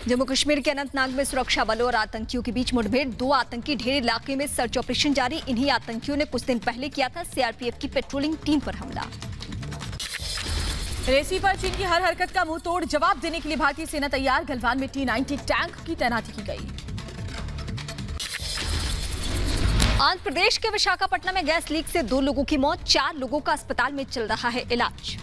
जम्मू कश्मीर के अनंतनाग में सुरक्षा बलों और आतंकियों के बीच मुठभेड़। 2 आतंकी ढेर इलाके में सर्च ऑपरेशन जारी। इन्हीं आतंकियों ने कुछ दिन पहले किया था सीआरपीएफ की पेट्रोलिंग टीम पर हमला। रेसी पर चीन की हर हरकत का मुंह तोड़ जवाब देने के लिए भारतीय सेना तैयार। गलवान में T-90 टैंक की तैनाती की गई। आंध्र प्रदेश के विशाखापट्टनम में गैस लीक से 2 लोगों की मौत। 4 लोगों का अस्पताल में चल रहा है इलाज।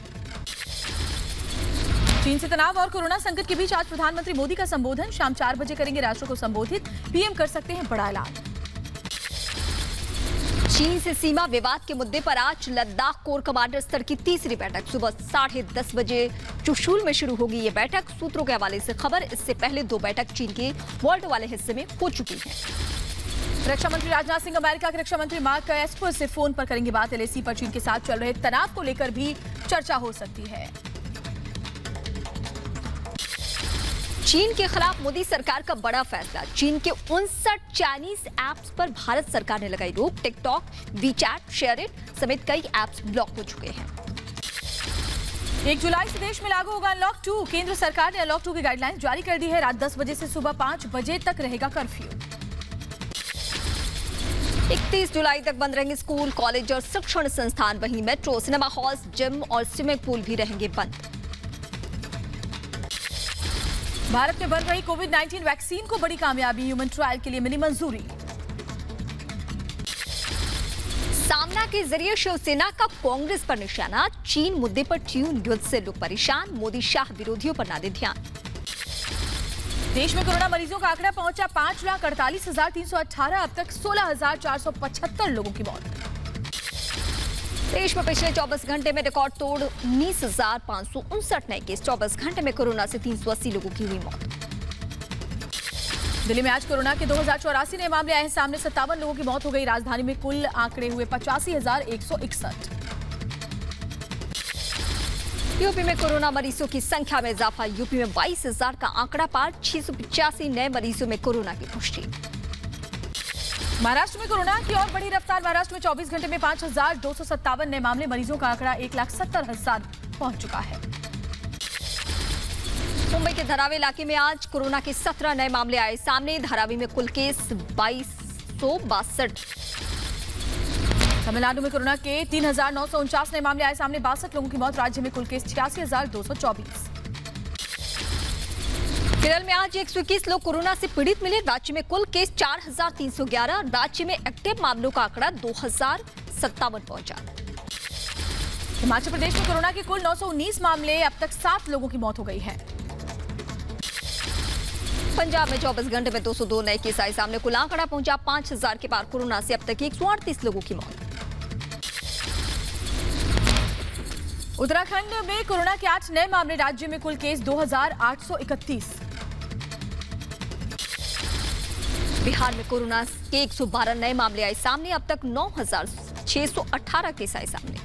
चीन से तनाव और कोरोना संकट के बीच आज प्रधानमंत्री मोदी का संबोधन। शाम 4 बजे करेंगे राष्ट्र को संबोधित। पीएम कर सकते हैं बड़ा ऐलान। चीन से सीमा विवाद के मुद्दे पर आज लद्दाख कोर कमांडर स्तर की तीसरी बैठक। सुबह 10:30 बजे चुशूल में शुरू होगी ये बैठक। सूत्रों के हवाले से खबर, इससे पहले 2 बैठक चीन के वॉल्ट वाले हिस्से में हो चुकी है। रक्षा मंत्री राजनाथ सिंह अमेरिका के रक्षा मंत्री मार्क एस्पर से फोन पर करेंगे बात। एलएसी पर चीन के साथ चल रहे तनाव को लेकर भी चर्चा हो सकती है। चीन के खिलाफ मोदी सरकार का बड़ा फैसला। चीन के 59 चाइनीज ऐप्स पर भारत सरकार ने लगाई रोक। टिकटॉक, वीचैट, शेयरइट समेत कई ऐप्स ब्लॉक हो चुके हैं। 1 जुलाई से देश में लागू होगा अनलॉक 2। केंद्र सरकार ने अनलॉक 2 की गाइडलाइन जारी कर दी है। रात 10 बजे से सुबह 5 बजे तक रहेगा कर्फ्यू। 31 जुलाई तक बंद रहेंगे स्कूल, कॉलेज और शिक्षण संस्थान। वहीं मेट्रो, सिनेमा हॉल्स, जिम और स्विमिंग पूल भी रहेंगे बंद। भारत में बन रही कोविड-19 वैक्सीन को बड़ी कामयाबी। ह्यूमन ट्रायल के लिए मिली मंजूरी। सामना के जरिए शिवसेना का कांग्रेस पर निशाना। चीन मुद्दे पर ट्यून युद्ध से लोग परेशान। मोदी शाह विरोधियों पर ना दे ध्यान। देश में कोरोना मरीजों का आंकड़ा पहुंचा 5,48,318। अब तक 16,475 लोगों की मौत। देश में पिछले 24 घंटे में रिकॉर्ड तोड़ 19,559 नए केस। 24 घंटे में कोरोना से 380 लोगों की हुई मौत। दिल्ली में आज कोरोना के 2,084 नए मामले आए हैं सामने। 57 लोगों की मौत हो गई। राजधानी में कुल आंकड़े हुए 85,161। यूपी में कोरोना मरीजों की संख्या में इजाफा। यूपी में 22,000 का आंकड़ा पार। 685 नए मरीजों में कोरोना की पुष्टि। महाराष्ट्र में कोरोना की और बढ़ी रफ्तार। महाराष्ट्र में 24 घंटे में 5,257 नए मामले। मरीजों का आंकड़ा 1,70,000 पहुंच चुका है। मुंबई के धारावी इलाके में आज कोरोना के 17 नए मामले आए सामने। धारावी में कुल केस 2262। तमिलनाडु में कोरोना के 3,949 नए मामले आए सामने। 62 लोगों की मौत। राज्य में कुल केस 86,224। केरल में आज 121 लोग कोरोना से पीड़ित मिले। राज्य में कुल केस 4,311। राज्य में एक्टिव मामलों का आंकड़ा 2,057 पहुंचा। हिमाचल प्रदेश में कोरोना के कुल 919 मामले। अब तक 7 लोगों की मौत हो गई है। पंजाब में 24 घंटे में 202 नए केस आए सामने। कुल आंकड़ा पहुंचा 5,000 के पार। कोरोना से अब तक 138 लोगों की मौत। उत्तराखंड में कोरोना के 8 नए मामले। राज्य में कुल केस 2,831। बिहार में कोरोना के 112 नए मामले आए सामने। अब तक 9,618 केस आए सामने।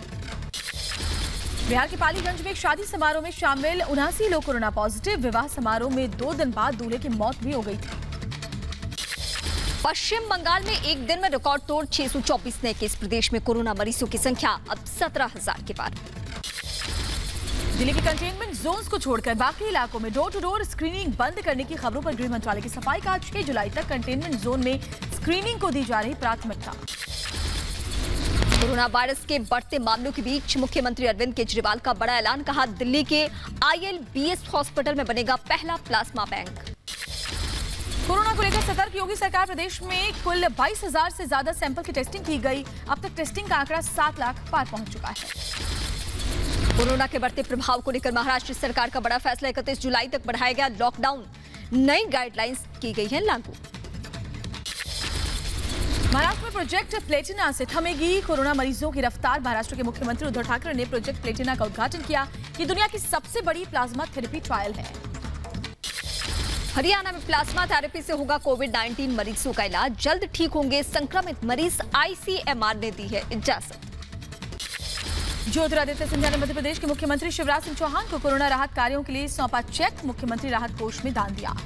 बिहार के पालीगंज में एक शादी समारोह में शामिल 79 लोग कोरोना पॉजिटिव। विवाह समारोह में 2 दिन बाद दूल्हे की मौत भी हो गई थी। पश्चिम बंगाल में एक दिन में रिकॉर्ड तोड़ 624 नए केस। प्रदेश में कोरोना मरीजों की संख्या अब 17,000 के पार। दिल्ली के कंटेनमेंट जोन्स को छोड़कर बाकी इलाकों में डोर टू डोर स्क्रीनिंग बंद करने की खबरों पर गृह मंत्रालय की सफाई का 6 जुलाई तक कंटेनमेंट जोन में स्क्रीनिंग को दी जा रही प्राथमिकता। कोरोना वायरस के बढ़ते मामलों के बीच मुख्यमंत्री अरविंद केजरीवाल का बड़ा ऐलान। कहा, दिल्ली के ILBS हॉस्पिटल में बनेगा पहला प्लाज्मा बैंक। कोरोना को लेकर सतर्क योगी सरकार। प्रदेश में कुल 22,000 से ज्यादा सैंपल की टेस्टिंग की गई। अब तक टेस्टिंग का आंकड़ा 7 लाख पार पहुंच चुका है। कोरोना के बढ़ते प्रभाव को लेकर महाराष्ट्र सरकार का बड़ा फैसला। 31 जुलाई तक बढ़ाया गया लॉकडाउन। नई गाइडलाइंस की गई है लागू। महाराष्ट्र में प्रोजेक्ट प्लेटिना से थमेगी कोरोना मरीजों की रफ्तार। महाराष्ट्र के मुख्यमंत्री उद्धव ठाकरे ने प्रोजेक्ट प्लेटिना का उद्घाटन किया। ये दुनिया की सबसे बड़ी प्लाज्मा थेरेपी ट्रायल है। हरियाणा में प्लाज्मा थेरेपी से होगा कोविड-19 मरीजों का इलाज। जल्द ठीक होंगे संक्रमित मरीज। ICMR ने दी है इजाजत। ज्योतिरादित्य सिंधिया ने मध्य प्रदेश के मुख्यमंत्री शिवराज सिंह चौहान को कोरोना राहत कार्यों के लिए सौंपा चेक। मुख्यमंत्री राहत कोष में दान दिया।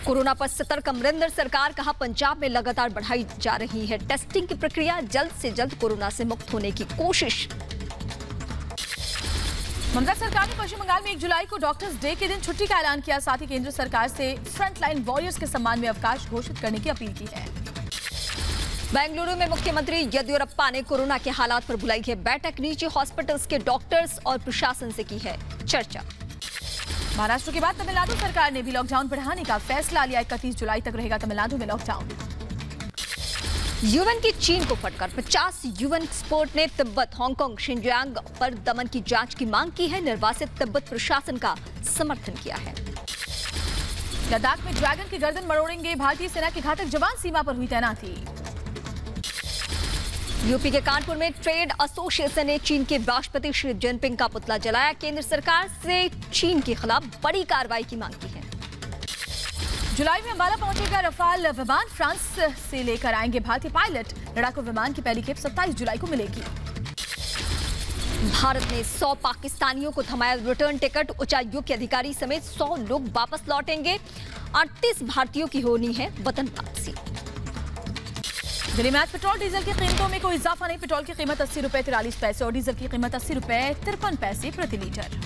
कोरोना पर सतर्क अमरिंदर सरकार। कहा, पंजाब में लगातार बढ़ाई जा रही है टेस्टिंग की प्रक्रिया। जल्द से जल्द कोरोना से मुक्त होने की कोशिश। ममता सरकार ने पश्चिम बंगाल में 1 जुलाई को डॉक्टर्स डे के दिन छुट्टी का ऐलान किया। साथ ही केंद्र सरकार से फ्रंटलाइन वॉरियर्स के सम्मान में अवकाश घोषित करने की अपील की है। बेंगलुरु में मुख्यमंत्री येदियुरप्पा ने कोरोना के हालात पर बुलाई है बैठक। निजी हॉस्पिटल्स के डॉक्टर्स और प्रशासन से की है चर्चा। महाराष्ट्र के बाद तमिलनाडु सरकार ने भी लॉकडाउन बढ़ाने का फैसला लिया। 31 जुलाई तक रहेगा तमिलनाडु में लॉकडाउन। यूएन की चीन को फटकार। 50 यूएन एक्सपर्ट ने तिब्बत, हांगकांग, शिनजियांग पर दमन की जांच की मांग की है। निर्वासित तिब्बत प्रशासन का समर्थन किया है। लद्दाख में ड्रैगन की गर्दन मरोड़ेंगे भारतीय सेना के घातक जवान, सीमा पर हुई तैनाती। यूपी के कानपुर में ट्रेड एसोसिएशन ने चीन के राष्ट्रपति शी जिनपिंग का पुतला जलाया। केंद्र सरकार से चीन के खिलाफ बड़ी कार्रवाई की मांग की है। जुलाई में अंबाला पहुंचेगा रफाल विमान, फ्रांस से लेकर आएंगे भारतीय पायलट। लड़ाकू विमान की पहली खेप 27 जुलाई को मिलेगी। भारत ने 100 पाकिस्तानियों को थमाया रिटर्न टिकट। उच्चायोग के अधिकारी समेत 100 लोग वापस लौटेंगे। 38 भारतीयों की होनी है वतन वापसी। दिल्ली में आज पेट्रोल डीजल की कीमतों में कोई इजाफा नहीं। पेट्रोल की कीमत 80 रुपए 43 पैसे और डीजल की कीमत 80 रुपए 53 पैसे प्रति लीटर।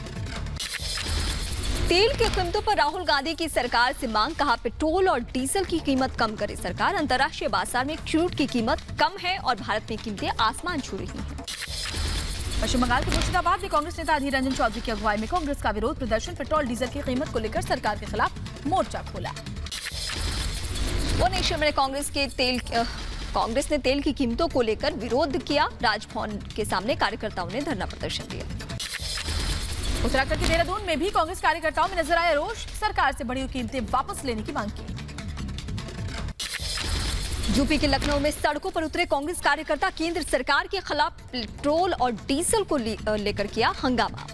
तेल की कीमतों पर राहुल गांधी की सरकार से मांग। कहा पेट्रोल और डीजल की कीमत कम करे सरकार। अंतर्राष्ट्रीय बाजार में क्रूड की कीमत कम है और भारत में कीमतें आसमान छू रही हैं। पश्चिम बंगाल के मुर्शिदाबाद में कांग्रेस नेता अधीर रंजन चौधरी की अगुवाई में कांग्रेस का विरोध प्रदर्शन। पेट्रोल डीजल की कीमत को लेकर सरकार के खिलाफ मोर्चा खोला। भुवनेश्वर में कांग्रेस ने तेल की कीमतों को लेकर विरोध किया। राजभवन के सामने कार्यकर्ताओं ने धरना प्रदर्शन दिया। उत्तराखंड के देहरादून में भी कांग्रेस कार्यकर्ताओं में नजर आया रोष। सरकार से बढ़ी हुई कीमतें वापस लेने की मांग की। यूपी के लखनऊ में सड़कों पर उतरे कांग्रेस कार्यकर्ता। केंद्र सरकार के खिलाफ पेट्रोल और डीजल को लेकर किया हंगामा।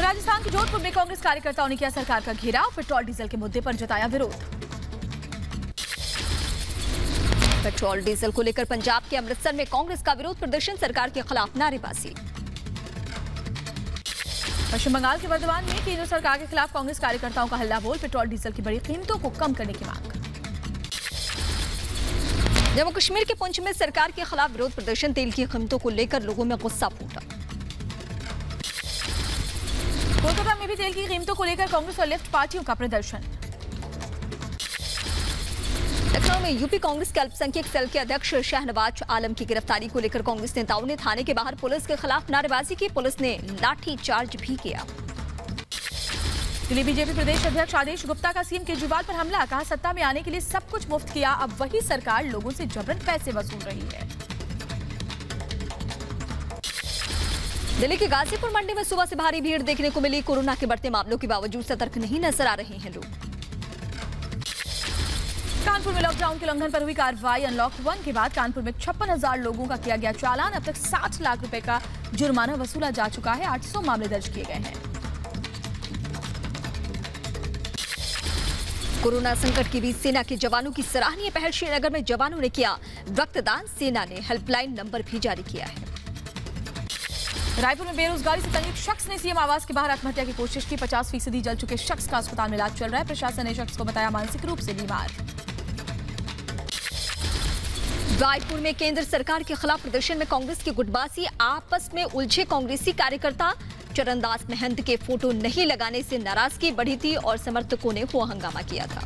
राजस्थान के जोधपुर में कांग्रेस कार्यकर्ताओं ने किया सरकार का घेराव। पेट्रोल डीजल के मुद्दे पर जताया विरोध। पेट्रोल डीजल को लेकर पंजाब के अमृतसर में कांग्रेस का विरोध प्रदर्शन। सरकार के खिलाफ नारेबाजी। पश्चिम बंगाल के बर्धमान में केंद्र सरकार के खिलाफ कांग्रेस कार्यकर्ताओं का हल्ला बोल। पेट्रोल डीजल की बड़ी कीमतों को कम करने की मांग। जम्मू कश्मीर के पुंछ में सरकार के खिलाफ विरोध प्रदर्शन। तेल की कीमतों को लेकर लोगों में गुस्सा फूटा। कोलकाता में भी तेल की कीमतों को लेकर कांग्रेस और लेफ्ट पार्टियों का प्रदर्शन। लखनऊ में यूपी कांग्रेस के अल्पसंख्यक सेल के अध्यक्ष शाहनवाज आलम की गिरफ्तारी को लेकर कांग्रेस नेताओं ने थाने के बाहर पुलिस के खिलाफ नारेबाजी की। पुलिस ने लाठी चार्ज भी किया। दिल्ली बीजेपी प्रदेश अध्यक्ष आदेश गुप्ता का सीएम केजरीवाल पर हमला। कहा सत्ता में आने के लिए सब कुछ मुफ्त किया, अब वही सरकार लोगों से जबरन पैसे वसूल रही है। दिल्ली के गाजीपुर मंडी में सुबह से भारी भीड़ देखने को मिली। कोरोना के बढ़ते मामलों के बावजूद सतर्क नहीं नजर आ रहे हैं लोग। कानपुर में लॉकडाउन के उल्लंघन पर हुई कार्रवाई। अनलॉक 1 के बाद कानपुर में 56,000 लोगों का किया गया चालान। अब तक 60 लाख रुपए का जुर्माना वसूला जा चुका है। 800 मामले दर्ज किए गए हैं। कोरोना संकट के बीच सेना के जवानों की सराहनीय पहल। श्रीनगर में जवानों ने किया रक्तदान। सेना ने हेल्पलाइन नंबर भी जारी किया है। रायपुर में बेरोजगारी से तंग एक शख्स ने सीएम आवास के बाहर आत्महत्या की कोशिश की। 50% जल चुके शख्स का अस्पताल में इलाज चल रहा है। प्रशासन ने शख्स को बताया मानसिक रूप से बीमार। रायपुर में केंद्र सरकार के खिलाफ प्रदर्शन में कांग्रेस के गुटबाजी। आपस में उलझे कांग्रेसी कार्यकर्ता। चरणदास महंत के फोटो नहीं लगाने से नाराजगी बढ़ी थी और समर्थकों ने हुआ हंगामा किया था।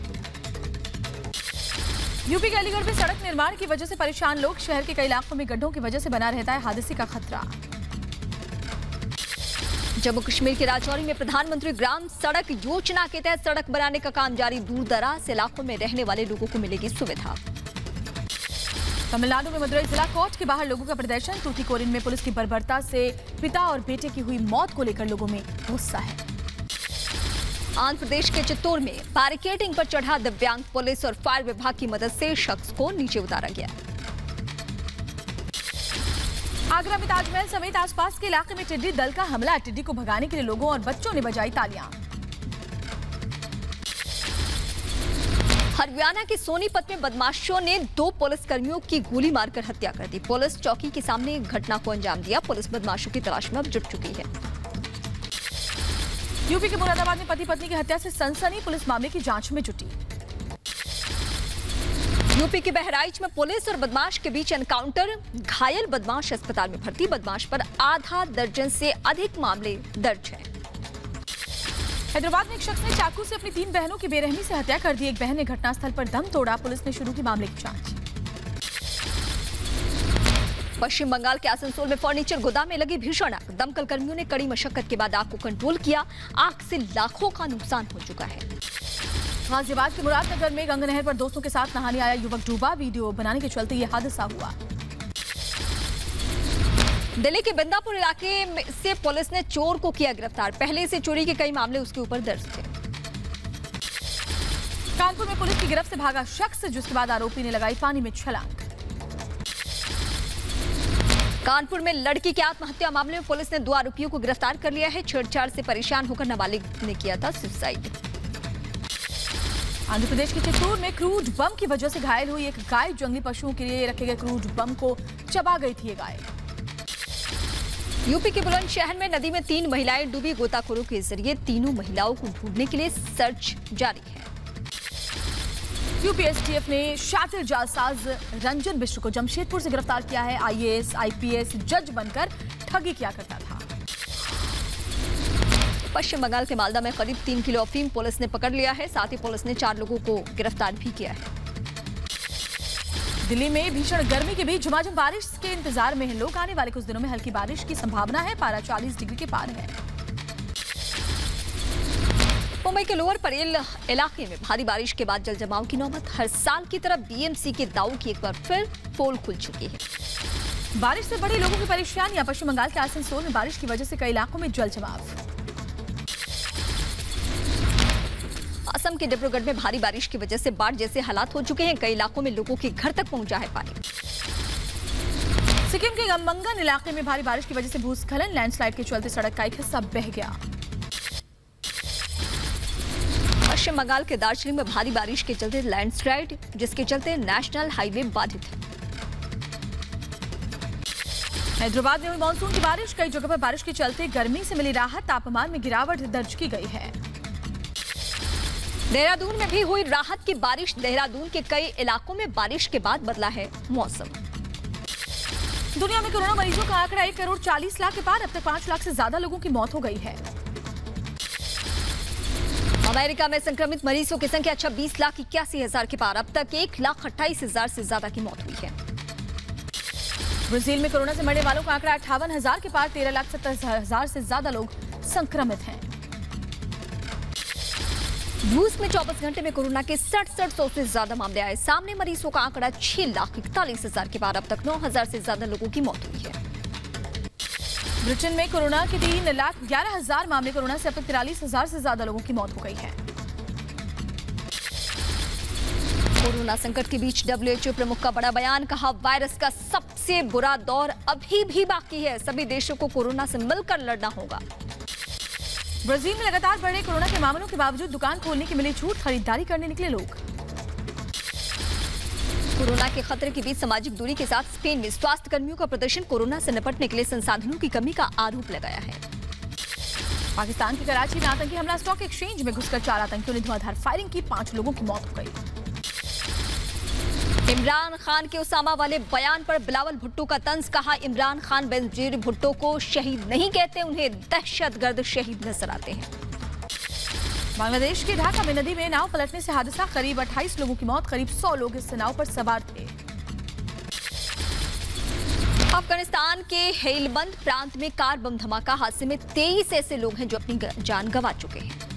यूपी के अलीगढ़ में सड़क निर्माण की वजह से परेशान लोग। शहर के कई इलाकों में गड्ढों की वजह से बना रहता है हादसे का खतरा। जम्मू कश्मीर के राजौरी में प्रधानमंत्री ग्राम सड़क योजना के तहत सड़क बनाने का काम जारी। दूर दराज इलाकों में रहने वाले लोगों को मिलेगी सुविधा। तमिलनाडु में मदुरई जिला कोर्ट के बाहर लोगों का प्रदर्शन। तूतीकोरिन में पुलिस की बर्बरता से पिता और बेटे की हुई मौत को लेकर लोगों में गुस्सा है। आंध्र प्रदेश के चित्तौड़ में बैरिकेडिंग पर चढ़ा दिव्यांग। पुलिस और फायर विभाग की मदद से शख्स को नीचे उतारा गया। आगरा में ताजमहल समेत आसपास के इलाके में टिड्डी दल का हमला। टिड्डी को भगाने के लिए लोगों और बच्चों ने बजाई तालियां। हरियाणा के सोनीपत में बदमाशों ने 2 पुलिसकर्मियों की गोली मारकर हत्या कर दी। पुलिस चौकी के सामने घटना को अंजाम दिया। पुलिस बदमाशों की तलाश में अब जुट चुकी है। यूपी के मुरादाबाद में पति पत्नी की हत्या से सनसनी। पुलिस मामले की जांच में जुटी। यूपी के बहराइच में पुलिस और बदमाश के बीच एनकाउंटर, घायल बदमाश अस्पताल में भर्ती। बदमाश पर आधा दर्जन से अधिक मामले दर्ज हैं। हैदराबाद में एक शख्स ने चाकू से अपनी 3 बहनों की बेरहमी से हत्या कर दी। एक बहन ने घटनास्थल पर दम तोड़ा। पुलिस ने शुरू की मामले की जांच। पश्चिम बंगाल के आसनसोल में फर्नीचर गोदाम में लगी भीषण आग। दमकल कर्मियों ने कड़ी मशक्कत के बाद आग को कंट्रोल किया। आग से लाखों का नुकसान हो चुका है। गाजियाबाद के मुरादनगर में गंगा नहर पर दोस्तों के साथ नहाने आया युवक डूबा। वीडियो बनाने के चलते यह हादसा हुआ। दिल्ली के बिंदापुर इलाके से पुलिस ने चोर को किया गिरफ्तार। पहले से चोरी के कई मामले उसके ऊपर दर्ज थे। कानपुर में पुलिस की गिरफ्त से भागा शख्स, जिसके बाद आरोपी ने लगाई पानी में छलांग। कानपुर में लड़की की आत्महत्या मामले में पुलिस ने 2 आरोपियों को गिरफ्तार कर लिया है। छेड़छाड़ से परेशान होकर नाबालिग ने किया था सुसाइड। आंध्र प्रदेश के चित्तूर में क्रूड बम की वजह से घायल हुई एक गाय। जंगली पशुओं के लिए रखे गए क्रूड बम को चबा गई थी ये गाय। यूपी के बुलंदशहर में नदी में 3 महिलाएं डूबी। गोताखोरों के जरिए तीनों महिलाओं को ढूंढने के लिए सर्च जारी है। यूपी एसटीएफ ने शातिर जालसाज रंजन मिश्र को जमशेदपुर से गिरफ्तार किया है। आईएएस आईपीएस जज बनकर ठगी किया करता था। पश्चिम बंगाल के मालदा में करीब 3 किलो अफीम पुलिस ने पकड़ लिया है। साथ ही पुलिस ने 4 लोगों को गिरफ्तार भी किया है। दिल्ली में भीषण गर्मी के बीच झमाझम बारिश के इंतजार में हैं लोग। आने वाले कुछ दिनों में हल्की बारिश की संभावना है। पारा 40 डिग्री के पार है। मुंबई के लोअर परेल इलाके में भारी बारिश के बाद जलजमाव की नौबत। हर साल की तरह बीएमसी के दावों की एक बार फिर पोल खुल चुकी है। बारिश से बड़ी लोगों की परेशानियां। पश्चिम बंगाल के आसनसोल में बारिश की वजह से कई इलाकों में जलजमाव। असम के डिब्रूगढ़ में भारी बारिश की वजह से बाढ़ जैसे हालात हो चुके हैं। कई इलाकों में लोगों के घर तक पहुंचा है पानी। सिक्किम के गमबंगन इलाके में भारी बारिश की वजह से भूस्खलन। लैंडस्लाइड के चलते सड़क का एक हिस्सा बह गया। पश्चिम बंगाल के दार्जिलिंग में भारी बारिश के चलते लैंडस्लाइड, जिसके चलते नेशनल हाईवे बाधित है। हैदराबाद में हुई मानसून की बारिश। कई जगह पर बारिश के चलते गर्मी से मिली राहत। तापमान में गिरावट दर्ज की गई है। देहरादून में भी हुई राहत की बारिश। देहरादून के कई इलाकों में बारिश के बाद बदला है मौसम। दुनिया में कोरोना मरीजों का आंकड़ा 1 करोड़ 40 लाख के पार। अब तक 5 लाख से ज्यादा लोगों की मौत हो गई है। अमेरिका में संक्रमित मरीजों की संख्या 26,81,000 के पार। अब तक 1,28,000 से ज्यादा की मौत हुई है। ब्राजील में कोरोना से मरने वालों का आंकड़ा 58,000 के पार। 13,70,000 से ज्यादा लोग संक्रमित हैं। रूस में 24 घंटे में कोरोना के 67,100 से ज्यादा मामले आए सामने। मरीजों का आंकड़ा 6,41,000 के पार। अब तक 9,000 से ज्यादा लोगों की मौत हुई है। ब्रिटेन में कोरोना के 3,11,000 मामले। कोरोना से अब तक 43,000 से ज्यादा लोगों की मौत हो गई है। कोरोना संकट के बीच WHO प्रमुख का बड़ा बयान। कहा, वायरस का सबसे बुरा दौर अभी भी बाकी है। सभी देशों को कोरोना से मिलकर लड़ना होगा। ब्राजील में लगातार बढ़े कोरोना के मामलों के बावजूद दुकान खोलने की मिली छूट। खरीदारी करने निकले लोग। कोरोना के खतरे के बीच सामाजिक दूरी के साथ स्पेन में स्वास्थ्य कर्मियों का प्रदर्शन। कोरोना से निपटने के लिए संसाधनों की कमी का आरोप लगाया है। पाकिस्तान के कराची में आतंकी हमला। स्टॉक एक्सचेंज में घुसकर 4 आतंकियों ने धुआंधार फायरिंग की। 5 लोगों की मौत हो गई। इमरान खान के उसामा वाले बयान पर बिलावल भुट्टो का तंज। कहा, इमरान खान बेनजीर भुट्टो को शहीद नहीं कहते, उन्हें दहशतगर्द शहीद नजर आते हैं। बांग्लादेश के ढाका में नदी में नाव पलटने से हादसा। करीब 28 लोगों की मौत। करीब 100 लोग इस नाव पर सवार थे। अफगानिस्तान के हेलबंद प्रांत में कार बम धमाका। हादसे में 23 ऐसे लोग हैं जो अपनी जान गंवा चुके हैं।